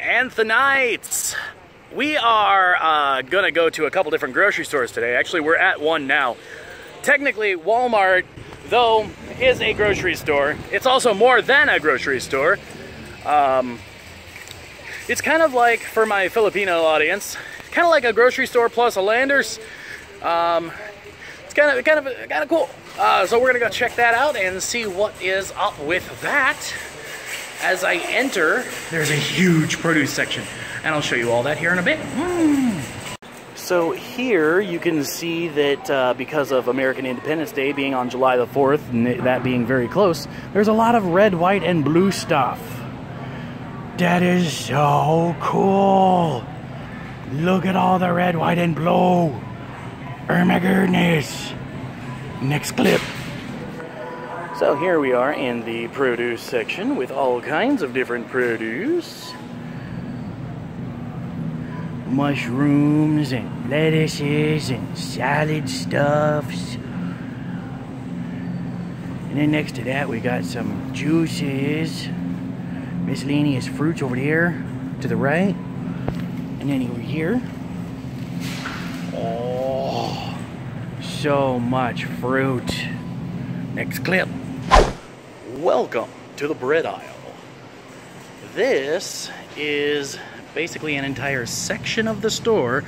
Anthonites! We are gonna go to a couple different grocery stores today. Actually, we're at one now. Technically, Walmart, though, is a grocery store. It's also more than a grocery store. It's kind of like, for my Filipino audience, kind of like a grocery store plus a Landers. It's kind of cool. So we're gonna go check that out and see what is up with that. As I enter, there's a huge produce section, and I'll show you all that here in a bit. So here you can see that because of American Independence Day being on July the 4th, and that being very close, there's a lot of red, white, and blue stuff. That is so cool. Look at all the red, white, and blue. Oh my goodness. Next clip. So here we are in the produce section with all kinds of different produce. Mushrooms and lettuces and salad stuffs. And then next to that we got some juices. Miscellaneous fruits over there to the right. And then over here. Oh, so much fruit. Next clip. Welcome to the bread aisle. This is basically an entire section of the store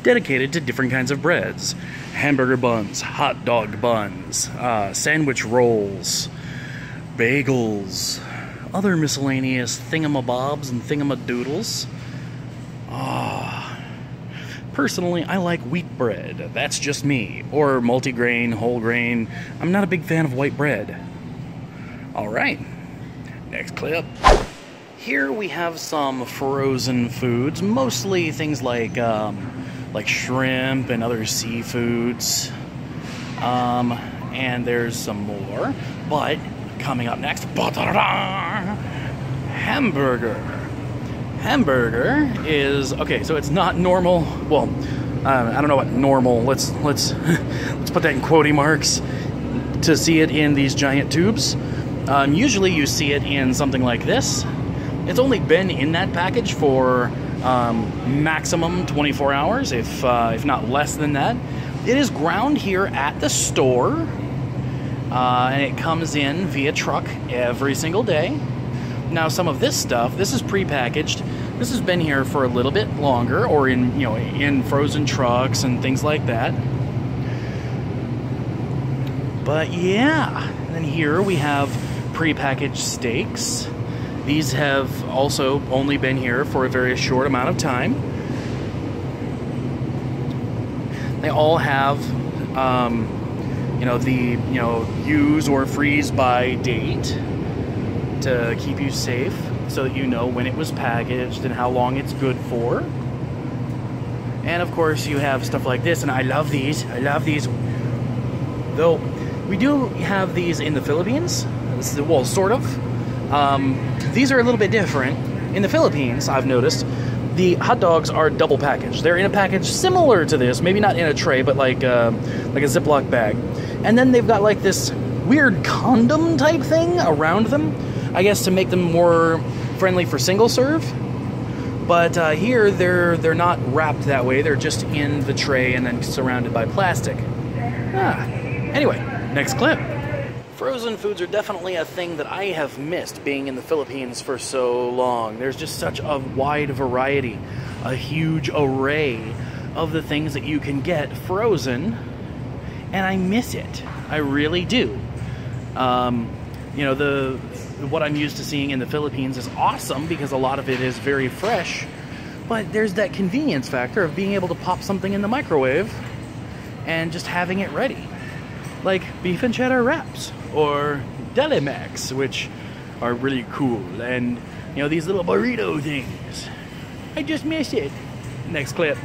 dedicated to different kinds of breads. Hamburger buns, hot dog buns, sandwich rolls, bagels, other miscellaneous thingamabobs and thingamadoodles. Personally, I like wheat bread. That's just me. Or multigrain, whole grain. I'm not a big fan of white bread. Alright, next clip. Here we have some frozen foods, mostly things like shrimp and other seafoods. And there's some more. But coming up next, hamburger. Hamburger is okay. So it's not normal. Well, I don't know what normal. Let's let's put that in quote marks to see it in these giant tubes. Usually you see it in something like this. It's only been in that package for maximum 24 hours, if not less than that. It is ground here at the store, and it comes in via truck every single day. Now, some of this stuff, this is prepackaged. This has been here for a little bit longer, or in frozen trucks and things like that. But yeah, and then here we have prepackaged steaks. These have also only been here for a very short amount of time. They all have, use or freeze by date to keep you safe, so that you know when it was packaged and how long it's good for. And of course you have stuff like this, and I love these. Though we do have these in the Philippines. Well, sort of. These are a little bit different. In the Philippines, I've noticed, the hot dogs are double packaged. They're in a package similar to this, maybe not in a tray, but like a Ziploc bag. And then they've got like this weird condom type thing around them, I guess to make them more friendly for single serve. But here they're not wrapped that way. They're just in the tray and then surrounded by plastic. Anyway, next clip. Frozen foods are definitely a thing that I have missed being in the Philippines for so long. There's just such a wide variety, a huge array of the things that you can get frozen, and I miss it. I really do. What I'm used to seeing in the Philippines is awesome because a lot of it is very fresh, but there's that convenience factor of being able to pop something in the microwave and just having it ready. Like beef and cheddar wraps, or Delimex, which are really cool, and these little burrito things. I just miss it. Next clip.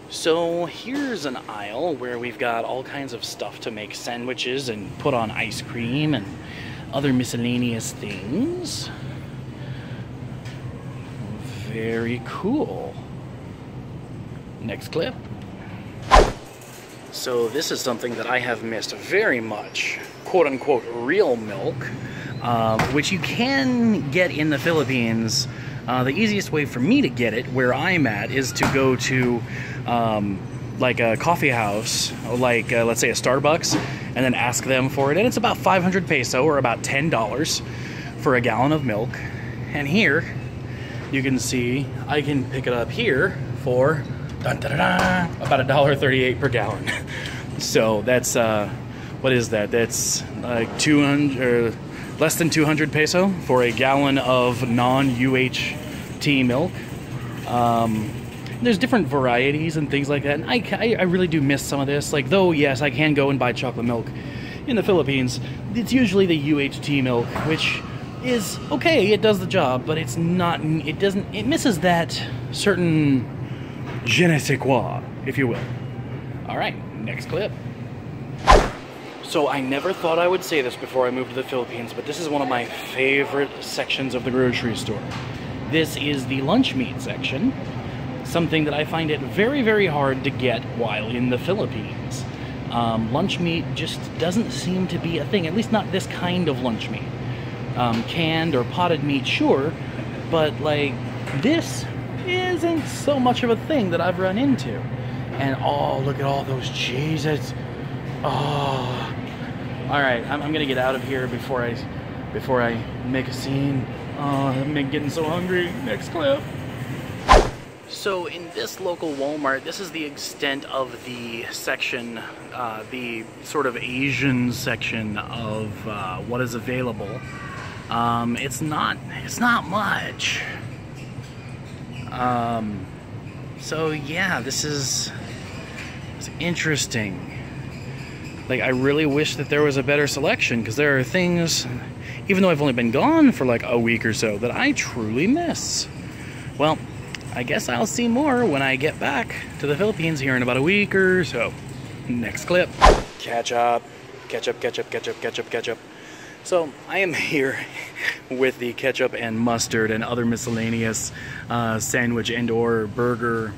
So here's an aisle where we've got all kinds of stuff to make sandwiches and put on ice cream and other miscellaneous things. Very cool. Next clip. So this is something that I have missed very much, quote-unquote real milk, which you can get in the Philippines The easiest way for me to get it where I'm at is to go to like a coffee house, like let's say a Starbucks, and then ask them for it. And it's about 500 peso, or about $10 for a gallon of milk. And here you can see I can pick it up here for about $1.38 per gallon. So that's what is that? That's like 200 or less than 200 peso for a gallon of non-UHT milk. There's different varieties and things like that, and I really do miss some of this. Like, though, yes, I can go and buy chocolate milk in the Philippines, it's usually the UHT milk, which is okay, it does the job, but it's not, it misses that certain je ne sais quoi, if you will. Alright, next clip. So I never thought I would say this before I moved to the Philippines, but this is one of my favorite sections of the grocery store. This is the lunch meat section. Something that I find it very, very hard to get while in the Philippines. Lunch meat just doesn't seem to be a thing, at least not this kind of lunch meat. Canned or potted meat, sure, but like this isn't so much of a thing that I've run into. And oh, look at all those cheeses. Oh, all right, I'm gonna get out of here before I make a scene. Oh, I'm getting so hungry. Next clip. So in this local Walmart, this is the extent of the section, the sort of Asian section of what is available. It's not much. So yeah, this is interesting. Like, I really wish that there was a better selection, because there are things, even though I've only been gone for like a week or so, that I truly miss. Well, I guess I'll see more when I get back to the Philippines here in about a week or so. Next clip. Ketchup. Ketchup, ketchup, ketchup, ketchup, ketchup. So, I am here with the ketchup and mustard and other miscellaneous sandwich and or burger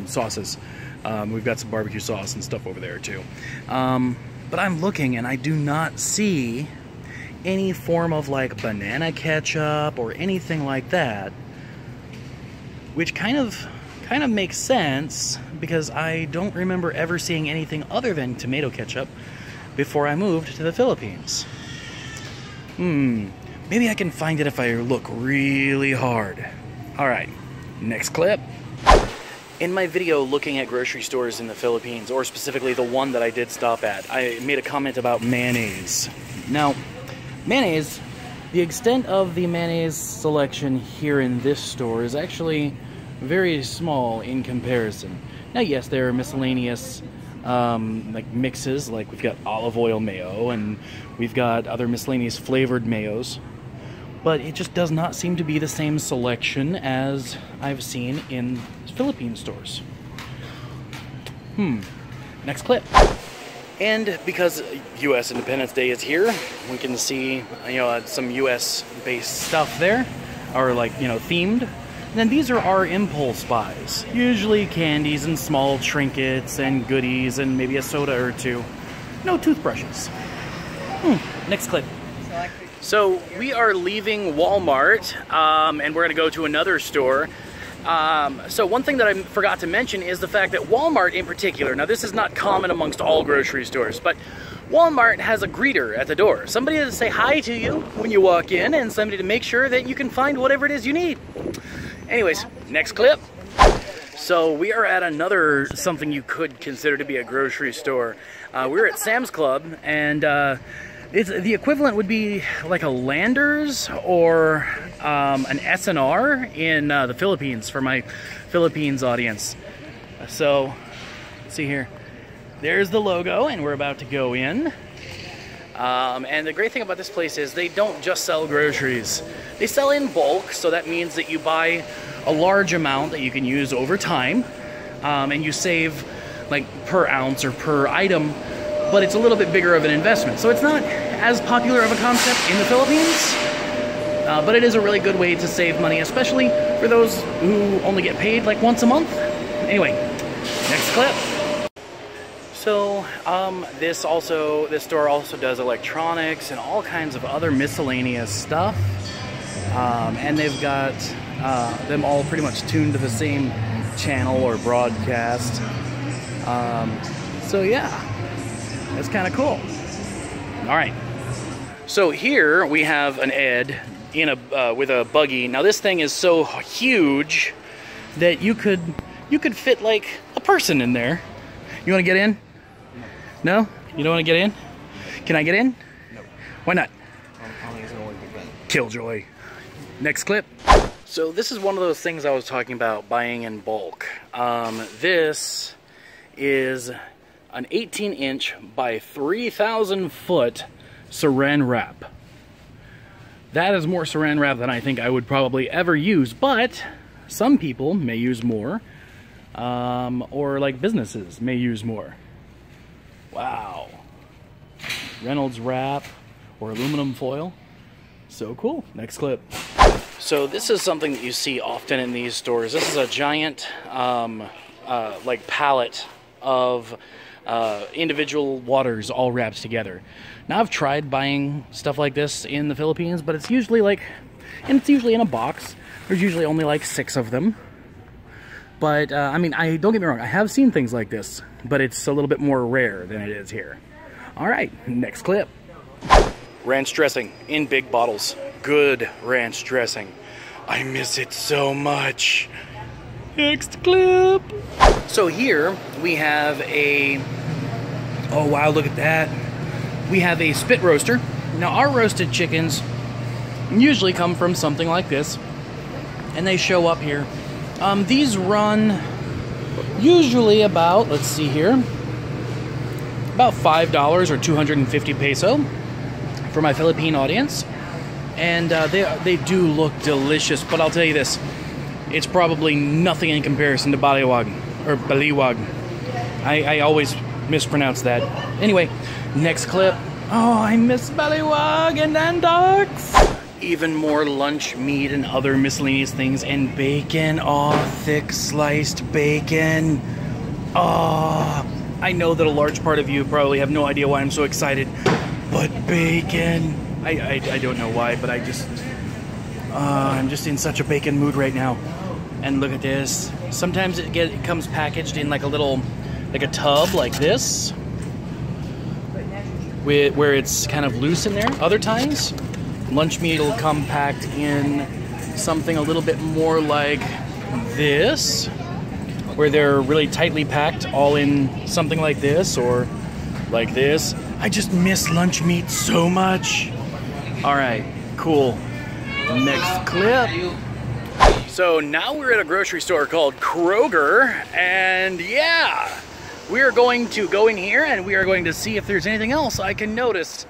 sauces. We've got some barbecue sauce and stuff over there too. But I'm looking and I do not see any form of like banana ketchup or anything like that. Which kind of makes sense, because I don't remember ever seeing anything other than tomato ketchup before I moved to the Philippines. Maybe I can find it if I look really hard. Alright, next clip. In my video looking at grocery stores in the Philippines, or specifically the one that I did stop at, I made a comment about mayonnaise. Now, mayonnaise, the extent of the mayonnaise selection here in this store is actually very small in comparison. Now, yes, there are miscellaneous like mixes, like we've got olive oil mayo and we've got other miscellaneous flavored mayos, but it just does not seem to be the same selection as I've seen in Philippine stores. Next clip. And because U.S. Independence Day is here, we can see, some U.S.-based stuff there, or like, themed. And then these are our impulse buys. Usually candies and small trinkets and goodies and maybe a soda or two. No toothbrushes. Next clip. So we are leaving Walmart, and we're gonna go to another store. So one thing that I forgot to mention is the fact that Walmart in particular, now this is not common amongst all grocery stores, but Walmart has a greeter at the door. Somebody to say hi to you when you walk in, and somebody to make sure that you can find whatever it is you need. Anyways, next clip. So we are at another, something you could consider to be a grocery store. We're at Sam's Club, and it's, the equivalent would be like a Landers or an S&R in the Philippines, for my Philippines audience. So, let's see here. There's the logo, and we're about to go in. And the great thing about this place is they don't just sell groceries. They sell in bulk, so that means that you buy a large amount that you can use over time, and you save like per ounce or per item, but it's a little bit bigger of an investment. So it's not as popular of a concept in the Philippines, but it is a really good way to save money, especially for those who only get paid like once a month. Anyway, next clip. So, this store also does electronics and all kinds of other miscellaneous stuff. And they've got them all pretty much tuned to the same channel or broadcast. So yeah, that's kind of cool. All right. So here we have an Ed in a with a buggy. Now this thing is so huge that you could fit like a person in there. You want to get in? No? You don't want to get in? Can I get in? No. Why not? Killjoy. Next clip. So this is one of those things I was talking about buying in bulk. This is an 18-inch by 3,000 foot Saran Wrap. That is more Saran Wrap than I think I would probably ever use, but some people may use more, or like businesses may use more. Wow. Reynolds wrap or aluminum foil. So cool. Next clip. So this is something that you see often in these stores. This is a giant like pallet of individual waters all wrapped together. Now I've tried buying stuff like this in the Philippines, but it's usually like, and it's usually in a box. There's usually only like 6 of them. But I mean, don't get me wrong, I have seen things like this, but it's a little bit more rare than it is here. All right, next clip. Ranch dressing in big bottles. Good ranch dressing. I miss it so much. Next clip. So here we have a, oh wow, look at that. We have a spit roaster. Now our roasted chickens usually come from something like this, and they show up here. These run usually about, let's see here, about $5 or 250 peso for my Philippine audience. And they do look delicious, but I'll tell you this, it's probably nothing in comparison to baliwag, or baliwag. I always mispronounce that. Anyway, next clip. Oh, I miss baliwag and Hotdogs. Even more lunch meat and other miscellaneous things, and bacon. Oh, thick sliced bacon. Oh, I know that a large part of you probably have no idea why I'm so excited, but bacon. I don't know why, but I'm just in such a bacon mood right now. And look at this. Sometimes it comes packaged in like a little, like a tub like this, where it's kind of loose in there. Other times, lunch meat will come packed in something a little bit more like this, where they're really tightly packed all in something like this or like this. I just miss lunch meat so much. All right, cool. Next clip. So now we're at a grocery store called Kroger, and yeah, we are going to go in here and we are going to see if there's anything else I can notice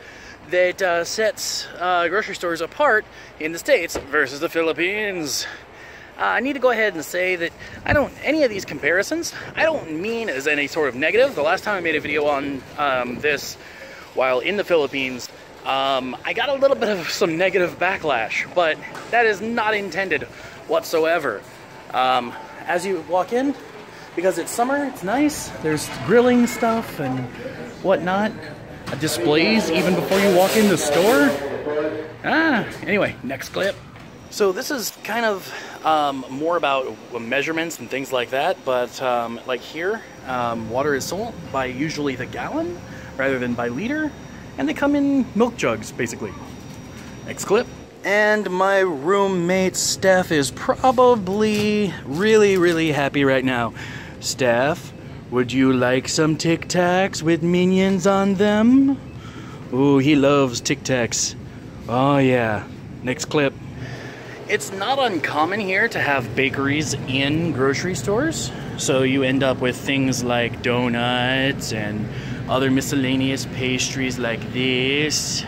that sets grocery stores apart in the States versus the Philippines. I need to go ahead and say that any of these comparisons, I don't mean as any sort of negative. The last time I made a video on this while in the Philippines, I got a little bit of some negative backlash, but that is not intended whatsoever. As you walk in, because it's summer, it's nice, there's grilling stuff and whatnot, displays even before you walk in the store. Anyway, next clip. So this is kind of more about measurements and things like that, but like here, water is sold by usually the gallon rather than by liter, and they come in milk jugs, basically. Next clip. And my roommate, Steph, is probably really, really happy right now. Steph, would you like some Tic Tacs with Minions on them? Ooh, he loves Tic Tacs. Oh yeah. Next clip. It's not uncommon here to have bakeries in grocery stores. So you end up with things like donuts and other miscellaneous pastries like this,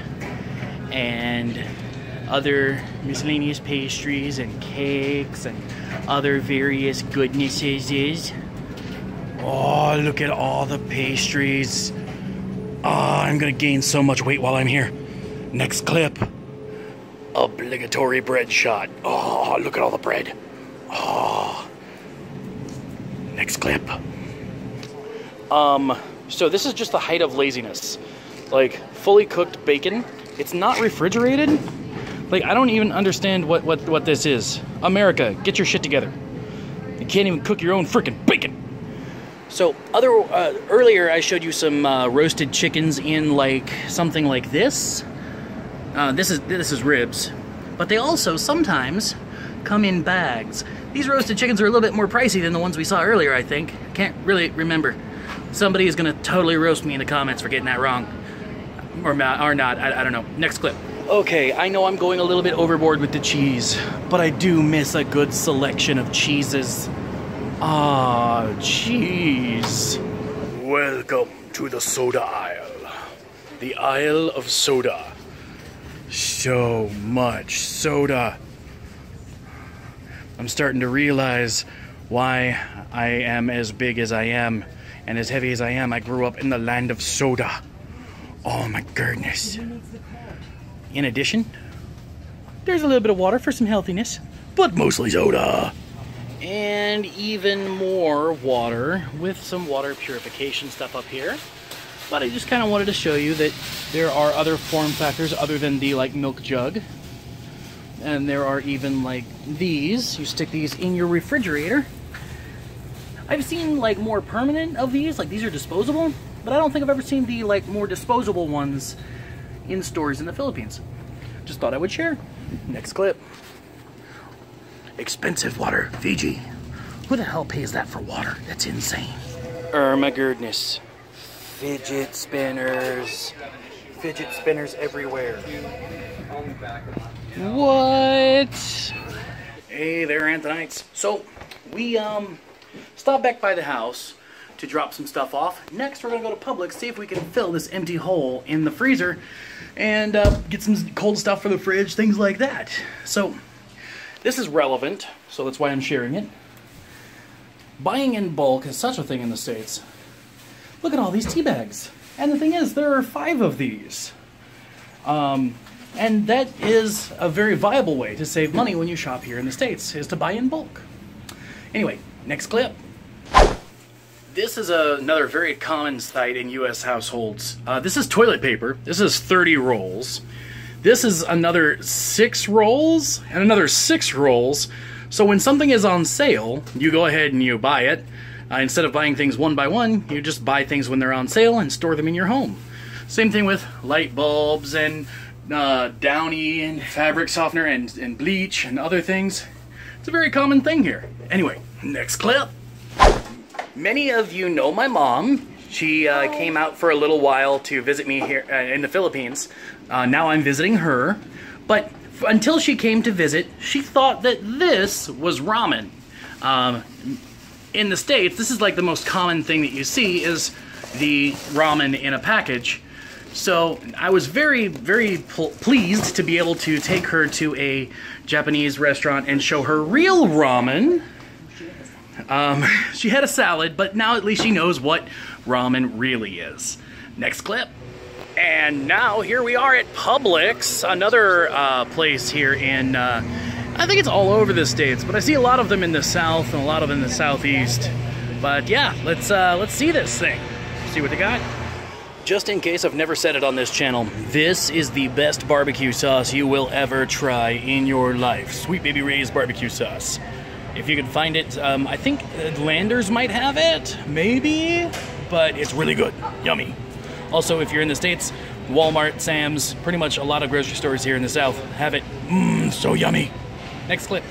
and other miscellaneous pastries and cakes and other various goodnesses. Oh, look at all the pastries. Oh, I'm gonna gain so much weight while I'm here. Next clip. Obligatory bread shot. Oh, look at all the bread. Oh. Next clip. So this is just the height of laziness. Like, fully cooked bacon. It's not refrigerated, Like, I don't even understand what this is. America, get your shit together. You can't even cook your own freaking bacon. So, earlier I showed you some roasted chickens in like something like this. This is ribs, but they also sometimes come in bags. These roasted chickens are a little bit more pricey than the ones we saw earlier, I think. Can't really remember. Somebody is gonna totally roast me in the comments for getting that wrong. Or not, I don't know. Next clip. Okay, I know I'm going a little bit overboard with the cheese, but I do miss a good selection of cheeses. Ah, cheese. Welcome to the soda aisle. The aisle of soda. So much soda. I'm starting to realize why I am as big as I am and as heavy as I am. I grew up in the land of soda. Oh my goodness. In addition, there's a little bit of water for some healthiness, but mostly soda. And even more water with some water purification stuff up here. But I just kind of wanted to show you that there are other form factors other than the like milk jug. And there are even like these. You stick these in your refrigerator. I've seen like more permanent of these, like these are disposable, but I don't think I've ever seen the like more disposable ones in stores in the Philippines. Just thought I would share. Next clip. Expensive water, Fiji. Who the hell pays that for water? That's insane. Oh my goodness. Fidget spinners. Fidget spinners everywhere. What? Hey there, Anthonites. So, we stopped back by the house to drop some stuff off. Next, we're gonna go to Publix, see if we can fill this empty hole in the freezer and get some cold stuff for the fridge, things like that. So, this is relevant, so that's why I'm sharing it. Buying in bulk is such a thing in the States. Look at all these tea bags. And the thing is, there are 5 of these. And that is a very viable way to save money when you shop here in the States, is to buy in bulk. Anyway, next clip. This is another very common sight in U.S. households. This is toilet paper. This is 30 rolls. This is another 6 rolls and another 6 rolls. So when something is on sale, you go ahead and you buy it. Instead of buying things one by one, you just buy things when they're on sale and store them in your home. Same thing with light bulbs and Downy and fabric softener and bleach and other things. It's a very common thing here. Anyway, next clip. Many of you know my mom. She came out for a little while to visit me here in the Philippines. Now I'm visiting her. But until she came to visit, she thought that this was ramen. In the States, this is like the most common thing that you see is the ramen in a package. So I was very, very pleased to be able to take her to a Japanese restaurant and show her real ramen. She had a salad, but now at least she knows what ramen really is. Next clip. And now here we are at Publix, another place here in, I think it's all over the States, but I see a lot of them in the South and a lot of them in the Southeast. But yeah, let's see this thing. See what they got. Just in case I've never said it on this channel, this is the best barbecue sauce you will ever try in your life. Sweet Baby Ray's barbecue sauce. If you can find it, I think Landers might have it, maybe, but it's really good, yummy. Also, if you're in the States, Walmart, Sam's, pretty much a lot of grocery stores here in the South have it. Mmm, so yummy. Next clip.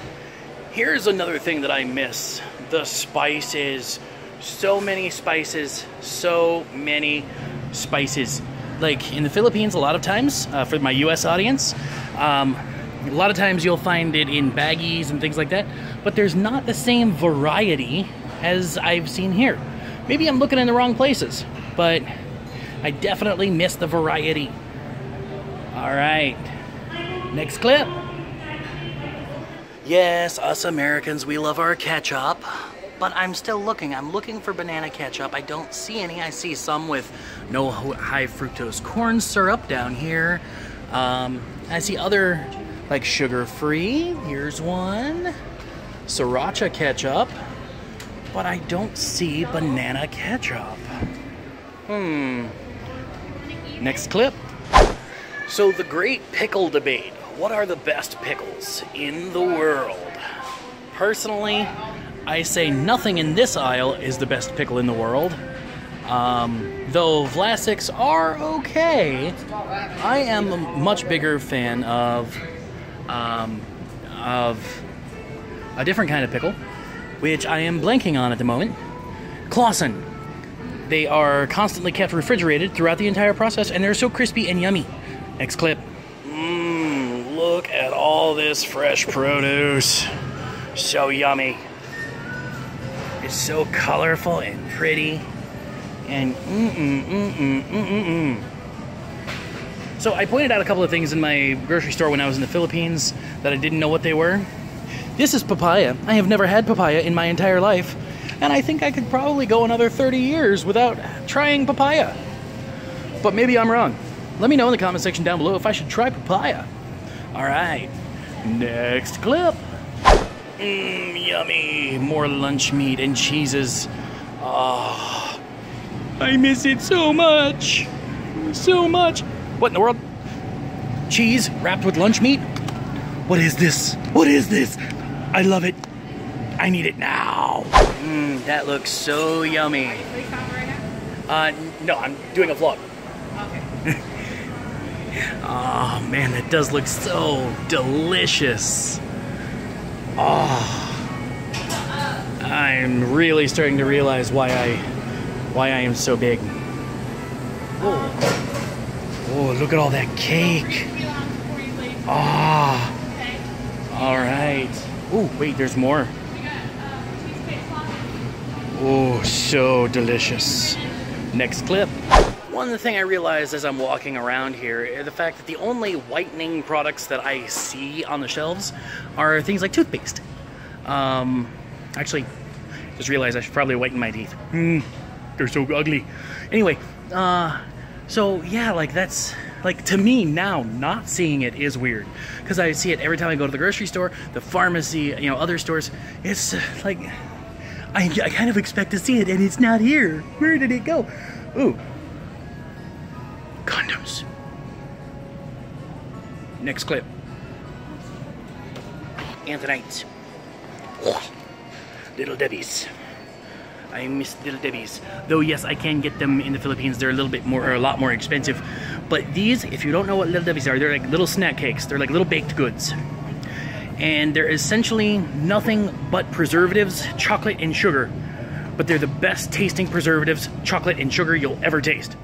Here's another thing that I miss, the spices. So many spices, so many spices. Like in the Philippines, a lot of times, for my US audience, a lot of times you'll find it in baggies and things like that, but there's not the same variety as I've seen here. Maybe I'm looking in the wrong places, but I definitely miss the variety. All right, next clip. Yes, us Americans, we love our ketchup, but I'm still looking. I'm looking for banana ketchup. I don't see any. I see some with no high fructose corn syrup down here. I see other like sugar-free. Here's one. Sriracha ketchup, but I don't see banana ketchup. Next clip. So the great pickle debate. What are the best pickles in the world? Personally, I say nothing in this aisle is the best pickle in the world. Though Vlasics are okay, I am a much bigger fan of a different kind of pickle, which I am blanking on at the moment. Clausen. They are constantly kept refrigerated throughout the entire process, and they're so crispy and yummy. Next clip. Look at all this fresh produce. So yummy. It's so colorful and pretty. And So I pointed out a couple of things in my grocery store when I was in the Philippines that I didn't know what they were. This is papaya. I have never had papaya in my entire life, and I think I could probably go another 30 years without trying papaya. But maybe I'm wrong. Let me know in the comment section down below if I should try papaya. Alright, next clip. Yummy. More lunch meat and cheeses. Oh, I miss it so much. So much. What in the world? Cheese wrapped with lunch meat? What is this? What is this? I love it. I need it now. That looks so yummy. Are you right now? No, I'm doing a vlog. Okay. Oh man, that does look so delicious. Oh, I'm really starting to realize why I am so big. Oh, look at all that cake. Ah. All right. Oh, wait, there's more. Oh, so delicious. Next clip. One thing I realized as I'm walking around here is the fact that the only whitening products that I see on the shelves are things like toothpaste. Actually, just realized I should probably whiten my teeth. They're so ugly. Anyway, so yeah, like that's, like to me now, not seeing it is weird. Because I see it every time I go to the grocery store, the pharmacy, you know, other stores. It's like, I kind of expect to see it and it's not here. Where did it go? Ooh. Condoms. Next clip. Anthonites. Little Debbie's. I miss Little Debbie's. Though yes, I can get them in the Philippines. They're a little bit more, or a lot more expensive. But these, if you don't know what Little Debbie's are, they're like little snack cakes. They're like little baked goods. And they're essentially nothing but preservatives, chocolate, and sugar. But they're the best tasting preservatives, chocolate, and sugar you'll ever taste.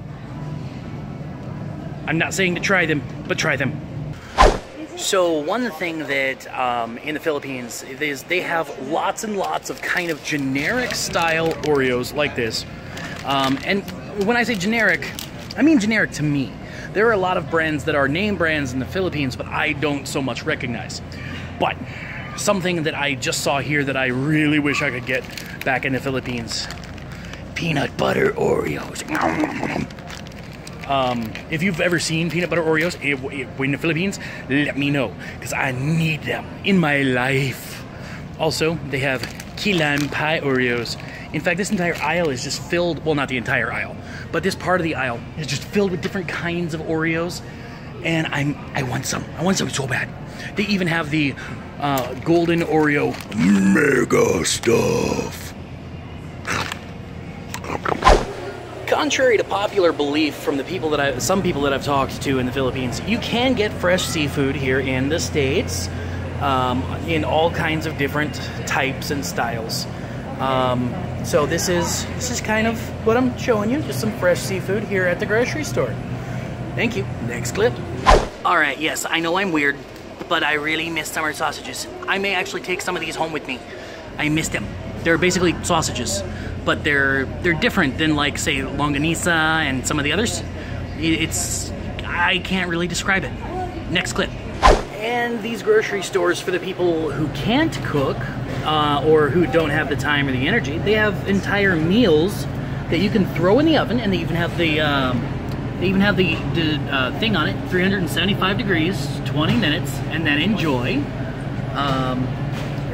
I'm not saying to try them, but try them. So one thing that in the Philippines is they have lots and lots of kind of generic style Oreos like this. And when I say generic, I mean generic to me. There are a lot of brands that are name brands in the Philippines, but I don't so much recognize. But something that I just saw here that I really wish I could get back in the Philippines. Peanut butter Oreos. If you've ever seen peanut butter Oreos in the Philippines, let me know, because I need them in my life. Also, they have key lime pie Oreos. In fact, this entire aisle is just filled, well, not the entire aisle, but this part of the aisle is just filled with different kinds of Oreos, and I want some. I want some so bad. They even have the golden Oreo mega stuff. Contrary to popular belief from the people that some people that I've talked to in the Philippines, you can get fresh seafood here in the States, in all kinds of different types and styles. So this is kind of what I'm showing you, just some fresh seafood here at the grocery store. Thank you. Next clip. All right, yes, I know I'm weird, but I really miss summer sausages. I may actually take some of these home with me. I miss them. They're basically sausages, but they're different than, like, say, longanisa and some of the others. I can't really describe it. Next clip. And these grocery stores, for the people who can't cook or who don't have the time or the energy, they have entire meals that you can throw in the oven, and they even have the thing on it, 375 degrees, 20 minutes, and then enjoy.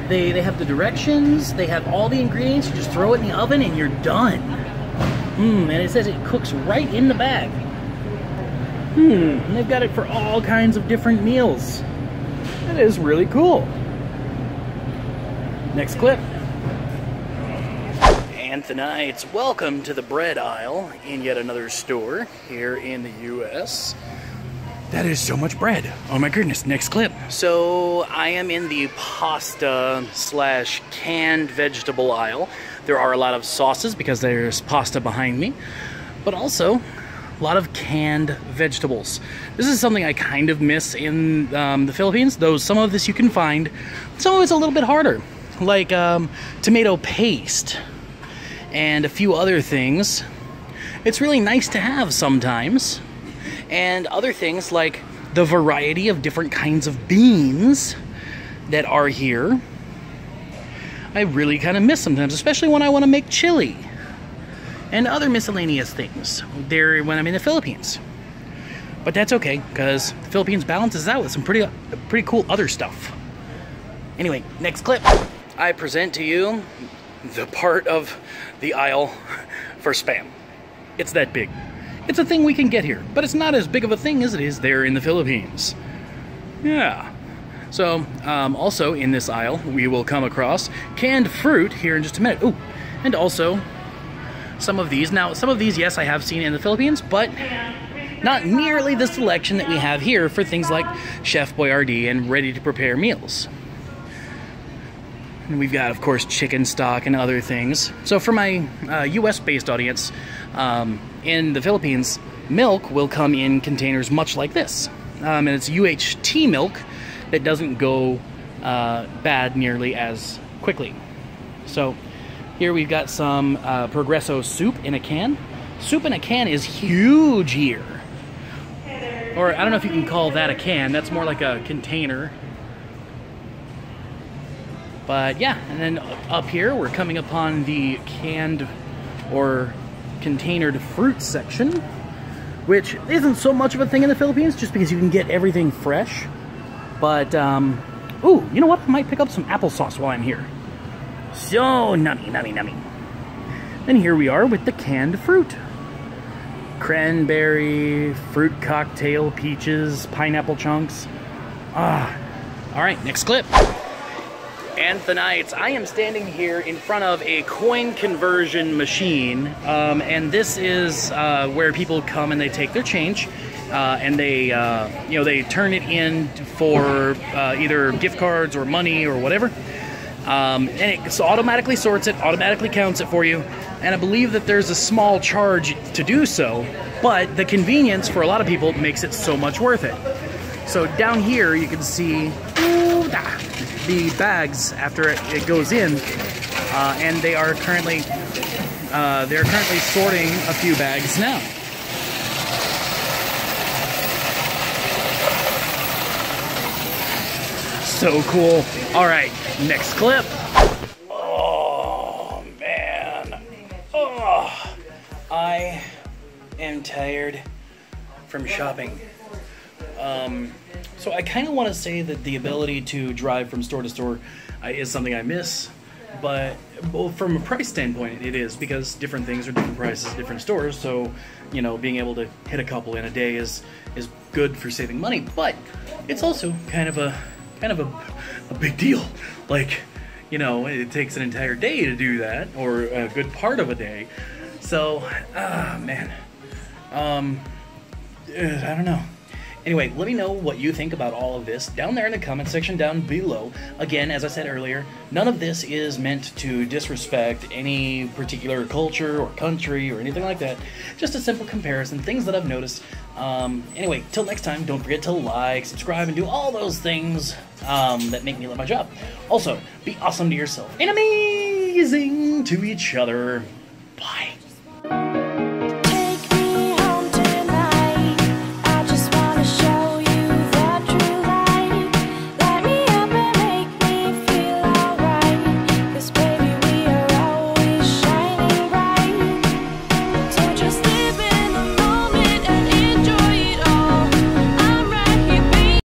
They have the directions, they have all the ingredients, you just throw it in the oven and you're done. And it says it cooks right in the bag. And they've got it for all kinds of different meals. That is really cool. Next clip. Anthonites, welcome to the bread aisle in yet another store here in the U.S. That is so much bread. Oh my goodness, next clip. So I am in the pasta slash canned vegetable aisle. There are a lot of sauces because there's pasta behind me, but also a lot of canned vegetables. This is something I kind of miss in the Philippines, though some of this you can find. Some of it's a little bit harder, like tomato paste and a few other things. It's really nice to have sometimes. And other things like the variety of different kinds of beans that are here, I really kind of miss sometimes, especially when I want to make chili and other miscellaneous things there when I'm in the Philippines. But that's okay, because the Philippines balances out with some pretty cool other stuff. Anyway, next clip. I present to you the part of the aisle for Spam. It's that big. It's a thing we can get here, but it's not as big of a thing as it is there in the Philippines. Yeah. So, also in this aisle, we will come across canned fruit here in just a minute. Ooh, and also some of these. Now, some of these, yes, I have seen in the Philippines, but not nearly the selection that we have here for things like Chef Boyardee and ready-to-prepare meals. And we've got, of course, chicken stock and other things. So for my US-based audience, in the Philippines, milk will come in containers much like this. And it's UHT milk that doesn't go bad nearly as quickly. So here we've got some Progresso soup in a can. Soup in a can is huge here. Or I don't know if you can call that a can. That's more like a container. But yeah, and then up here we're coming upon the canned or containered fruit section, which isn't so much of a thing in the Philippines just because you can get everything fresh. But, ooh, you know what? I might pick up some applesauce while I'm here. So nummy, nummy, nummy. Then here we are with the canned fruit. Cranberry, fruit cocktail, peaches, pineapple chunks. Alright, next clip. Anthonites, I am standing here in front of a coin conversion machine, and this is where people come and they take their change, and they, they turn it in for either gift cards or money or whatever, and it automatically sorts it, automatically counts it for you, and I believe that there's a small charge to do so, but the convenience for a lot of people makes it so much worth it. So down here you can see the bags after it goes in, and they are currently sorting a few bags now. So cool. All right, next clip. Oh man, I am tired from shopping. So I kind of want to say that the ability to drive from store to store is something I miss, but from a price standpoint it is, because different things are different prices at different stores, so being able to hit a couple in a day is good for saving money, but it's also kind of a big deal. Like, it takes an entire day to do that, or a good part of a day. So man, I don't know. Anyway, let me know what you think about all of this down there in the comment section down below. Again, as I said earlier, none of this is meant to disrespect any particular culture or country or anything like that. Just a simple comparison, things that I've noticed. Anyway, till next time, don't forget to like, subscribe, and do all those things that make me love my job. Also, be awesome to yourself and amazing to each other.